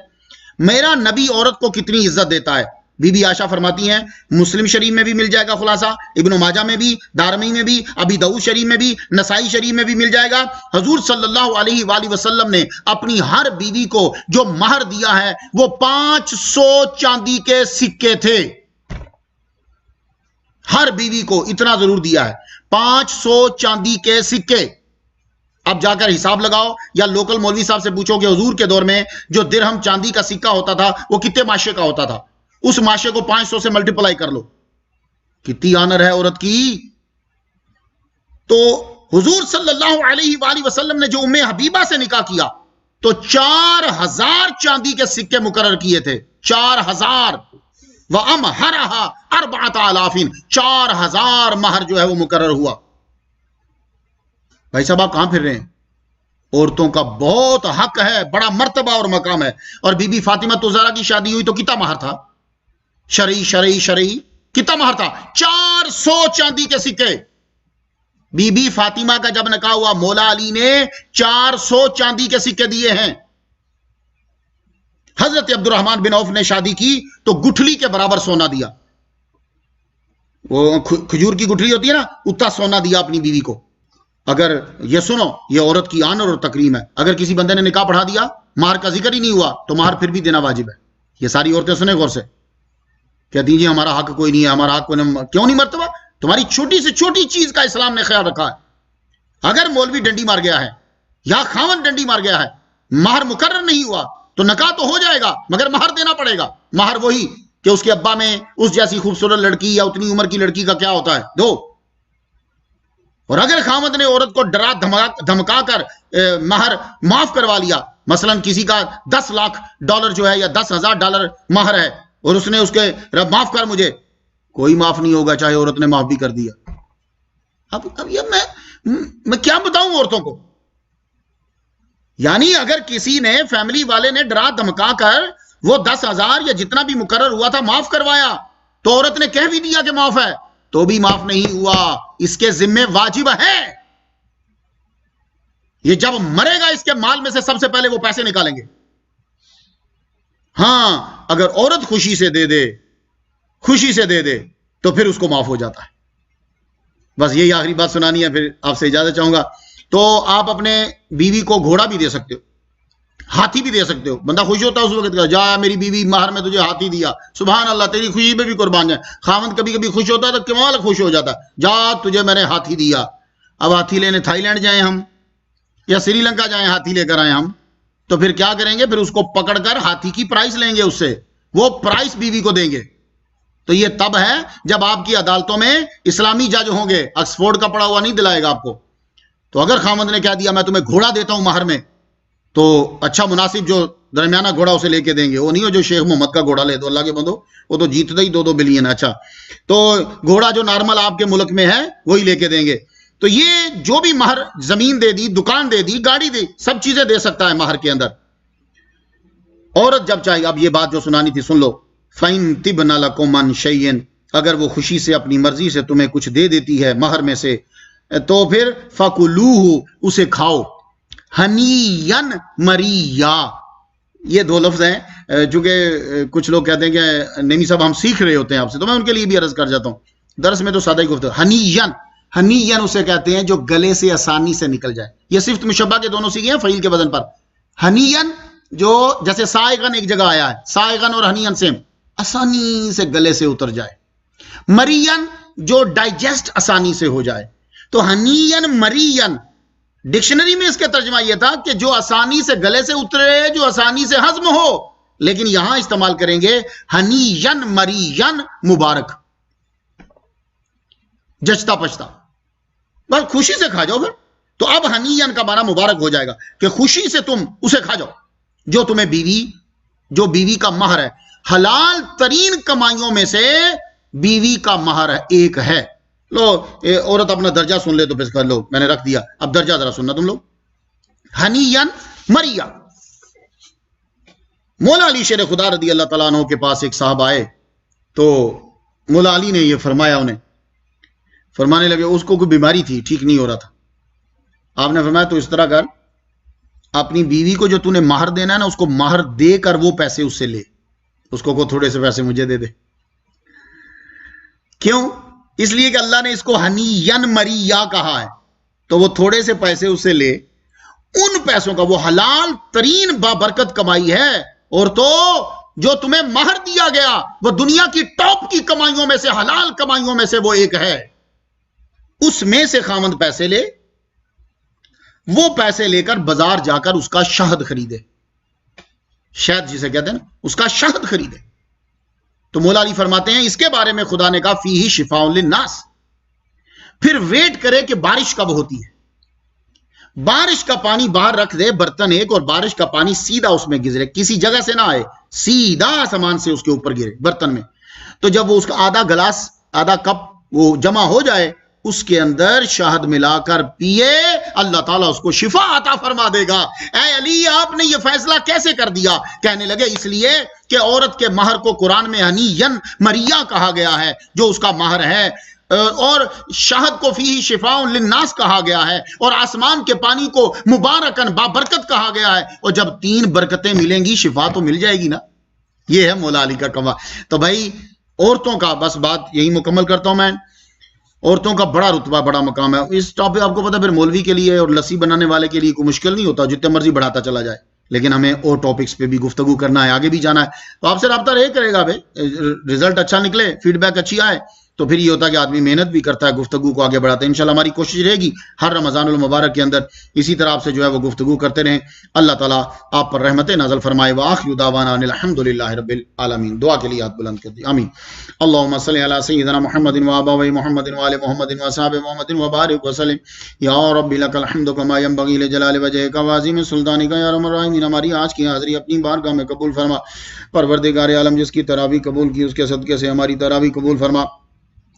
میرا نبی عورت کو کتنی عزت دیتا ہے. بی بی عائشہ فرماتی ہیں، مسلم شریف میں بھی مل جائے گا خلاصہ، ابن ماجہ میں بھی، دارمی میں بھی، ابی داؤد شریف میں بھی، نسائی شریف میں بھی مل جائے گا. حضور صلی اللہ علیہ وآلہ وسلم نے اپنی ہر بیوی کو جو مہر دیا ہے وہ 500 چاندی کے سکے تھے. ہر بیوی کو اتنا ضرور دیا ہے، 500 چاندی کے سکے. اب جا کر حساب لگاؤ یا لوکل مولوی صاحب سے پوچھو کہ حضور کے دور میں جو درہم چاندی کا سکہ ہوتا تھا وہ کتنے معاشے کا ہوتا تھا، اس معاشے کو 500 سے ملٹیپلائی کر لو، کتنی آنر ہے عورت کی. تو حضور صلی اللہ علیہ وآلہ وسلم نے جو ام حبیبہ سے نکاح کیا تو 4000 چاندی کے سکے مقرر کیے تھے. 4000 وَأَمْهَرَهَا 4000 4000 مہر جو ہے وہ مقرر ہوا. بھائی صاحب آپ کہاں پھر رہے ہیں؟ عورتوں کا بہت حق ہے، بڑا مرتبہ اور مقام ہے. اور بی بی فاطمہ زہرا کی شادی ہوئی تو کتنا مہر تھا؟ شرعی کتنا مہر تھا؟ 400 چاندی کے سکے. بی بی فاطمہ کا جب نکاح ہوا مولا علی نے 400 چاندی کے سکے دیے ہیں. حضرت عبد الرحمن بن عوف نے شادی کی تو گٹھلی کے برابر سونا دیا. وہ کھجور کی گٹھلی ہوتی ہے نا، اتنا سونا دیا اپنی بیوی کو. اگر یہ سنو، یہ عورت کی آنر اور تکریم ہے. اگر کسی بندے نے نکاح پڑھا دیا، مہر کا ذکر ہی نہیں ہوا تو مہر پھر بھی دینا واجب ہے. یہ ساری عورتیں سنیں غور سے، کہتی جی ہمارا حق کوئی نہیں ہے، ہمارا حق کوئی نہیں. کیوں نہیں مرتبہ؟ تمہاری چھوٹی سے چھوٹی چیز کا اسلام نے خیال رکھا ہے. اگر مولوی ڈنڈی مار گیا ہے یا خاوند ڈنڈی مار گیا ہے، مہر مقرر نہیں ہوا تو نکاح تو ہو جائے گا مگر مہر دینا پڑے گا. مہر وہی کہ اس کے ابا میں اس جیسی خوبصورت لڑکی یا اتنی عمر کی لڑکی کا کیا ہوتا ہے، دو. اور اگر خاوند نے عورت کو ڈرا دھمکا کر مہر معاف کروا لیا، مثلا کسی کا $10 جو ہے یا $10,000 مہر ہے اور اس نے اس کے رب معاف کر مجھے، کوئی معاف نہیں ہوگا چاہے عورت نے معاف بھی کر دیا. اب یہ میں کیا بتاؤں عورتوں کو. یعنی اگر کسی نے فیملی والے نے ڈرا دھمکا کر وہ 10,000 یا جتنا بھی مقرر ہوا تھا معاف کروایا تو عورت نے کہہ بھی دیا کہ معاف ہے تو بھی معاف نہیں ہوا، اس کے ذمے واجب ہے. یہ جب مرے گا اس کے مال میں سے سب سے پہلے وہ پیسے نکالیں گے. ہاں اگر عورت خوشی سے دے دے تو پھر اس کو معاف ہو جاتا ہے. بس یہی آخری بات سنانی ہے، پھر آپ سے اجازت چاہوں گا. تو آپ اپنے بیوی کو گھوڑا بھی دے سکتے ہو، ہاتھی بھی دے سکتے ہو. بندہ خوش ہوتا ہے اس وقت، جا میری بیوی مہر میں تجھے ہاتھی دیا، سبحان اللہ تیری خوشی پہ بھی قربان جائے. خاوند کبھی کبھی خوش ہوتا ہے تو کمال خوش ہو جاتا ہے، جا تجھے میں نے ہاتھی دیا. اب ہاتھی لینے تھائی لینڈ جائیں ہم یا سری لنکا جائیں ہاتھی لے کر آئیں ہم، تو پھر کیا کریں گے؟ پھر اس کو پکڑ کر ہاتھی کی پرائس لیں گے، اس سے وہ پرائس بیوی کو دیں گے. تو یہ تب ہے جب آپ کی عدالتوں میں اسلامی جج ہوں گے. آکسفورڈ کا پڑھا ہوا نہیں دلائے گا آپ کو. تو اگر خاوند نے کہہ دیا میں تمہیں گھوڑا دیتا ہوں مہر میں، تو اچھا مناسب جو درمیانہ گھوڑا اسے لے کے دیں گے. وہ نہیں ہو جو شیخ محمد کا گھوڑا لے دو، اللہ کے بندو وہ تو جیتتا ہی 2-2 بلین. اچھا تو گھوڑا جو نارمل آپ کے ملک میں ہے وہی لے کے دیں گے. تو یہ جو بھی مہر، زمین دے دی، دکان دے دی، گاڑی دی، سب چیزیں دے سکتا ہے مہر کے اندر. عورت جب چاہے، اب یہ بات جو سنانی تھی سن لو. فَإِن طِبْنَ لَكُمْ عَنْ شَيْءٍ، اگر وہ خوشی سے اپنی مرضی سے تمہیں کچھ دے دیتی ہے مہر میں سے، تو پھر فَكُلُوهُ، اسے کھاؤ. ہنیًا مریٰ، یہ دو لفظ ہیں، چونکہ کچھ لوگ کہتے ہیں کہ نمی صاحب ہم سیکھ رہے ہوتے ہیں آپ سے، تو میں ان کے لیے بھی عرض کر جاتا ہوں. درس میں تو سادہ ہی گفتگو. ہنیًا اسے کہتے ہیں جو گلے سے آسانی سے نکل جائے. یہ صفت مشبہ کے دونوں سیکھے ہیں فعیل کے وزن پر. ہنیًا جو جیسے سائغن ایک جگہ آیا ہے، سائغن اور ہنیًا سیم، آسانی سے گلے سے اتر جائے. مریًا جو ڈائجسٹ آسانی سے ہو جائے. تو ہنیًا مریًا، ڈکشنری میں اس کا ترجمہ یہ تھا کہ جو آسانی سے گلے سے اترے، جو آسانی سے ہضم ہو. لیکن یہاں استعمال کریں گے ہنیًا مریًا، مبارک، جچتا پچتا، بس خوشی سے کھا جاؤ پھر. تو اب ہنیًا کا معنی مبارک ہو جائے گا کہ خوشی سے تم اسے کھا جاؤ جو تمہیں جو بیوی کا مہر ہے. حلال ترین کمائیوں میں سے بیوی کا مہر ایک ہے. لو عورت اپنا درجہ سن لے تو پھر کر لو، میں نے رکھ دیا، اب درجہ ذرا سننا تم لوگ. ہنیًا مریٰ. مولا علی شیر خدا رضی اللہ تعالیٰ عنہ کے پاس ایک صاحب آئے تو مولا علی نے یہ فرمایا، انہیں فرمانے لگے اس کو کوئی بیماری تھی، ٹھیک نہیں ہو رہا تھا. آپ نے فرمایا تو اس طرح کر، اپنی بیوی کو جو تو نے مہر دینا ہے نا، اس کو مہر دے کر وہ پیسے اس سے لے، اس کو تھوڑے سے پیسے مجھے دے دے. کیوں؟ اس لیے کہ اللہ نے اس کو ہنیًا مریٰ کہا ہے، تو وہ تھوڑے سے پیسے اس سے لے. ان پیسوں کا، وہ حلال ترین بابرکت کمائی ہے. اور تو جو تمہیں مہر دیا گیا وہ دنیا کی ٹاپ کی کمائیوں میں سے، حلال کمائیوں میں سے وہ ایک ہے. اس میں سے خاوند پیسے لے، وہ پیسے لے کر بازار جا کر اس کا شہد خریدے، شہد جسے کہتے ہیں نا، اس کا شہد خریدے. تو مولا علی فرماتے ہیں اس کے بارے میں خدا نے کہا فیہ شفاء للناس. پھر ویٹ کرے کہ بارش کب ہوتی ہے. بارش کا پانی باہر رکھ دے، برتن ایک، اور بارش کا پانی سیدھا اس میں گزرے، کسی جگہ سے نہ آئے، سیدھا سامان سے اس کے اوپر گرے برتن میں. تو جب وہ اس کا آدھا گلاس، آدھا کپ وہ جمع ہو جائے، اس کے اندر شہد ملا کر پیے، اللہ تعالیٰ اس کو شفا عطا فرما دے گا. اے علی آپ نے یہ فیصلہ کیسے کر دیا؟ کہنے لگے اس لیے کہ عورت کے مہر کو قرآن میں ہنیًا مریٰ کہا گیا ہے، جو اس کا مہر ہے، اور شہد کو فیہ شفاء للناس کہا گیا ہے، اور آسمان کے پانی کو مبارکن بابرکت کہا گیا ہے. اور جب تین برکتیں ملیں گی، شفا تو مل جائے گی نا. یہ ہے مولا علی کا کما. تو بھائی عورتوں کا بس بات یہی مکمل کرتا ہوں میں. عورتوں کا بڑا رتبہ، بڑا مقام ہے. اس ٹاپک آپ کو پتا پھر مولوی کے لیے اور لسی بنانے والے کے لیے کوئی مشکل نہیں ہوتا، جتنے مرضی بڑھاتا چلا جائے. لیکن ہمیں اور ٹاپکس پہ بھی گفتگو کرنا ہے، آگے بھی جانا ہے. تو آپ سے رابطہ رہے کرے گا بھائی، رزلٹ اچھا نکلے، فیڈ بیک اچھی آئے تو پھر یہ ہوتا ہے کہ آدمی محنت بھی کرتا ہے، گفتگو کو آگے بڑھاتا ہے. انشاءاللہ ہماری کوشش رہے گی ہر رمضان المبارک کے اندر اسی طرح آپ سے جو ہے وہ گفتگو کرتے رہیں. اللہ تعالیٰ آپ پر رحمت نازل فرمائے. وآخر دعوانا ان الحمد للہ رب العالمین. دعا کے لیے ہاتھ بلند کر دی، آمین. اللہم صلی علی سیدنا محمد وآباء محمد وآل محمد وصحاب محمد وبارک وسلم. یا رب لک الحمد کما ینبغی لجلال وجہک وعظیم سلطانک یا ارحم الراحمین. ہماری آج کی حاضری اپنی بارگاہ میں قبول فرما. پروردگار عالم جس کی تراویح قبول کی، اس کے صدقے سے ہماری تراویح قبول فرما.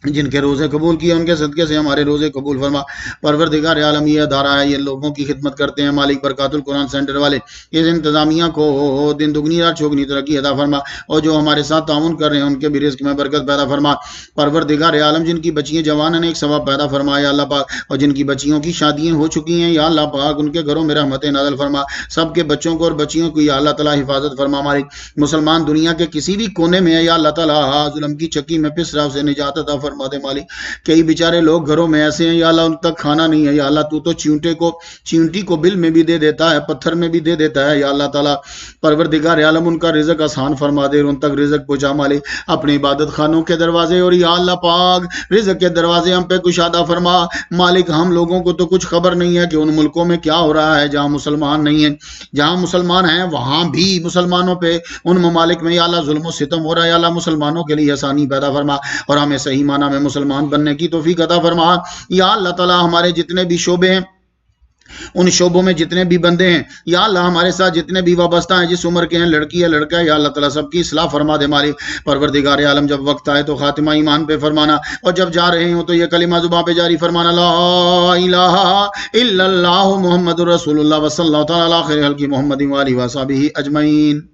جن کے روزے قبول کیے ان کے صدقے سے ہمارے روزے قبول فرما. پروردگار عالم یہ ادارہ ہے، یہ لوگوں کی خدمت کرتے ہیں مالک برکات القرآن سینٹر والے، اس انتظامیہ کو دن دگنی رات چوگنی ترقی عطا فرما. اور جو ہمارے ساتھ تعاون کر رہے ہیں ان کے بھی رزق میں برکت پیدا فرما. پروردگار عالم جن کی بچیاں جوان ہیں ایک ثواب پیدا فرما یا اللہ پاک، اور جن کی بچیوں کی شادیاں ہو چکی ہیں یا اللہ پاک ان کے گھروں میں رحمت نازل فرما. سب کے بچوں کو اور بچیوں کو یا اللہ تعالیٰ حفاظت فرما. ہماری مسلمان دنیا کے کسی بھی کونے میں ہے یا اللہ تعالیٰ ظلم کی چکی میں پس رہا سے نجات عطا فرما دے مالک. کئی بیچارے لوگ گھروں میں ایسے ہیں یا اللہ ان تک کھانا نہیں ہے، یا اللہ تو چیونٹی کو بل میں بھی دے دیتا ہے، پتھر میں بھی دے دیتا ہے یا اللہ تعالیٰ. پروردگار عالم ان کا رزق آسان فرما دے، ان تک رزق پہنچا مالک. اپنے عبادت خانوں کے دروازے اور یا اللہ پاک رزق کے دروازے ہم پہ کشادہ فرما مالک. ہم لوگوں کو تو کچھ خبر نہیں ہے کہ ان ملکوں میں کیا ہو رہا ہے جہاں مسلمان نہیں ہیں. جہاں مسلمان ہیں وہاں بھی مسلمانوں پہ ان ممالک میں یا اللہ ظلم و ستم ہو رہا ہے. یا اللہ مسلمانوں کے لیے آسانی پیدا فرما اور ہمیں صحیح معنی میں مسلمان بننے کی توفیق عطا فرما. یا اللہ تعالیٰ ہمارے جتنے بھی شعبے ہیں ان شعبوں میں جتنے بھی بندے ہیں یا اللہ ہمارے ساتھ جتنے بھی وابستہ ہیں، جس عمر کے ہیں، لڑکی ہے لڑکا ہے، یا اللہ تعالیٰ سب کی اصلاح فرما دے مالک پروردگار عالم۔ جب وقت آئے تو خاتمہ ایمان پہ فرمانا، اور جب جا رہے ہوں تو یہ کلمہ زبان پہ جاری فرمانا، لا الہ الا اللہ محمد رسول اللہ وصلی اللہ تعالیٰ علی خیر خلق محمد وآلہ وصحبہ اجمعین۔